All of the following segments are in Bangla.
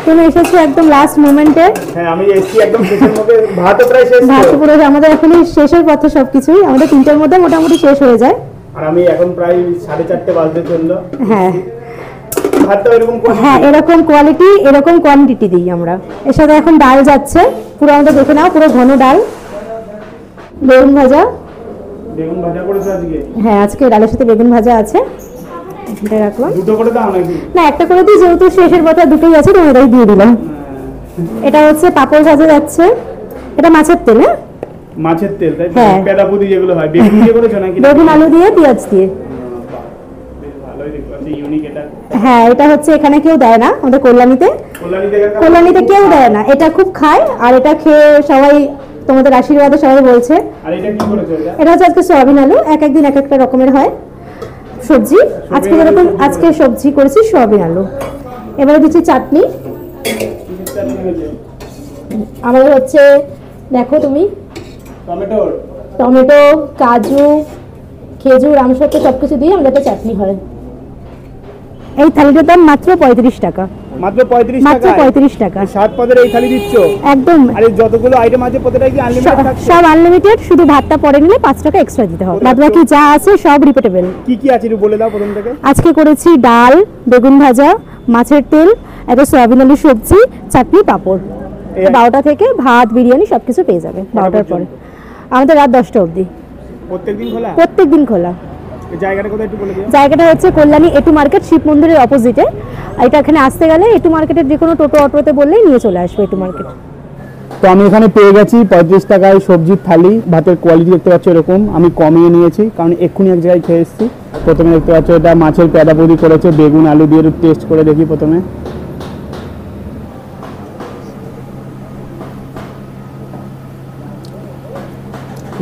তুমি এসেছো একদম লাস্ট মোমেন্টে। হ্যাঁ আমি এসেছি একদম শেষের মধ্যে, ভাত প্রায় শেষ। ভাত পুরো আমাদের এখনই শেষের পথে সবকিছুই, আমাদের 3টার মধ্যে মোটামুটি শেষ হয়ে যায়। আর আমি এখন প্রায় 4:30 বাজতে চললো। হ্যাঁ ভাতটা এরকম, হ্যাঁ এরকম কোয়ালিটি এরকম কোয়ান্টিটি দিই আমরা। এর সাথে এখন ডাল যাচ্ছে, পুরো আমাদের দেখে নাও, পুরো ঘন ডাল, বেগুন ভাজা। বেগুন ভাজা করেছো আজকে? হ্যাঁ আজকে ডালের সাথে বেগুন ভাজা আছে, এটা রাখলাম। দুটো করে দাও নাকি? না একটা করে দিই, যেহেতু শেষের পথে দুটোই আছে তোমাদের দিয়ে দিলাম। এটা হচ্ছে পাপড় ভাজা যাচ্ছে, এটা মাছের তেল। হ্যাঁ মাছের তেল, তাই হ্যাঁ। পেঁদাপুদি যেগুলো হয়, বেগুন দিয়ে করেছো নাকি? বেগুন আলু দিয়ে পেঁয়াজ দিয়ে। ভালোই দেখতে ইউনিক এটা। হ্যাঁ এটা হচ্ছে এখানে কেউ দেয় না, আমাদের কল্যাণীতে কেউ দেয় না, এটা খুব খায়। আর এটা খেয়ে সবাই তোমাদের আশীর্বাদে সবাই বলছে। আর এটা কি করেছো? এটা হচ্ছে আজকে সয়াবিন আলু, এক একদিন এক একটা রকমের হয় সবজি। আজকে যেরকম আজকে সবজি করেছি সয়াবিন আলু। এবারে দিচ্ছি চাটনি। আমাদের হচ্ছে দেখো তুমি, টমেটো, কাজু, খেজুর, আমসত্ব সবকিছু দিয়ে আমাদের একটা চাটনি হয়। এই থালিটার দাম মাত্র 35 টাকা। মাত্র 35 টাকা? মাত্র 35 টাকা। 7 পদের এই থালি দিচ্ছ? একদম। আরে যতগুলো আইটেম আছে প্রত্যেকটা কি আনলিমিটেড থাকছে? সব আনলিমিটেড, শুধু ভাতটা পরে নিলে 5 টাকা এক্সট্রা দিতে হবে। বাদ বাকি যা আছে সব রিপিটেবল। কি কি আছে একটু বলে দাও প্রথম থেকে। আজকে করেছি ডাল, বেগুন ভাজা, মাছের তেল, একটা সয়াবিন আলু সবজি, চাটনি, পাঁপড়। 12টা থেকে ভাত বিরিয়ানি সবকিছু পেয়ে যাবে 12টার পরে। আমাদের রাত 10টা অবধি। প্রত্যেকদিন খোলা? প্রত্যেকদিন খোলা। জায়গাটা কোথায় একটু বলে দিও। জায়গাটা হচ্ছে কল্যাণী এটু মার্কেট, শিব মন্দিরের অপোজিটে। এটা এখানে আসতে গেলে এটু মার্কেটের যে কোনো টোটো অটোতে বললেই নিয়ে চলে আসবে এটু মার্কেট। তো আমি এখানে পেয়ে গেছি 35 টাকায় সবজির থালি। ভাতের কোয়ালিটি দেখতে পাচ্ছ এরকম, আমি কমিয়ে নিয়েছি কারণ এক্ষুনি এক জায়গায় খেয়ে এসেছি। প্রথমে দেখতে পাচ্ছ এটা মাছের পেঁদাপুদি করেছে, বেগুন আলু দিয়ে টেস্ট করে দেখি প্রথমে।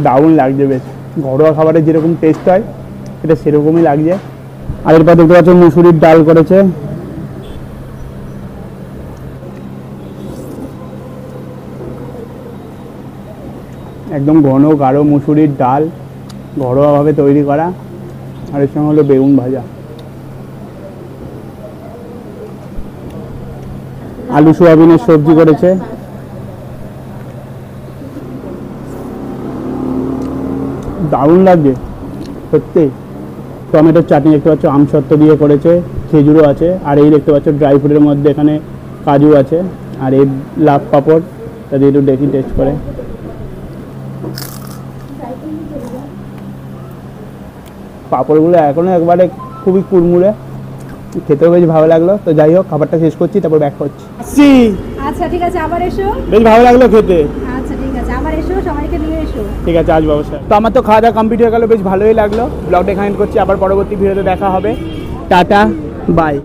দারুণ লাগছে, বেশ ঘরোয়া খাবারের যেরকম টেস্ট হয় এটা সেরকমই লাগছে। আর এরপর দেখতে পাচ্ছ মুসুরির ডাল করেছে, একদম ঘন গাঢ় মুসুরির ডাল, ঘরোয়াভাবে তৈরি করা। আর এর সঙ্গে হলো বেগুন ভাজা, আলু সোয়াবিনের সবজি করেছে। দারুণ লাগছে সত্যি। টমেটোর চাটনি দেখতে পাচ্ছ আমসত্ব দিয়ে করেছে, খেজুরও আছে। আর এই দেখতে পাচ্ছ ড্রাই ফ্রুটের মধ্যে এখানে কাজু আছে। আর এই লাভ পাঁপড়, তা দিয়ে একটু দেখি টেস্ট করে। পাঁপড়গুলো এখনও একবারে খুবই কুড়মুড়ে, খেতেও বেশ ভালো লাগলো। তো যাই হোক, খাবারটা শেষ করছি, তারপর ব্যাক করছি। আচ্ছা ঠিক আছে, আবার এসো। বেশ ভালো লাগলো খেতে। আচ্ছা ঠিক আছে, আবার এসো, সবাইকে নিয়ে এসো। ঠিক আছে, আসবো অবশ্যই। তো আমার তো খাওয়া দাওয়া কমপ্লিট হয়ে গেলো, বেশ ভালোই লাগলো। ব্লগটা এখানে করছি, আবার পরবর্তী ভিডিওতে দেখা হবে। Tata, by.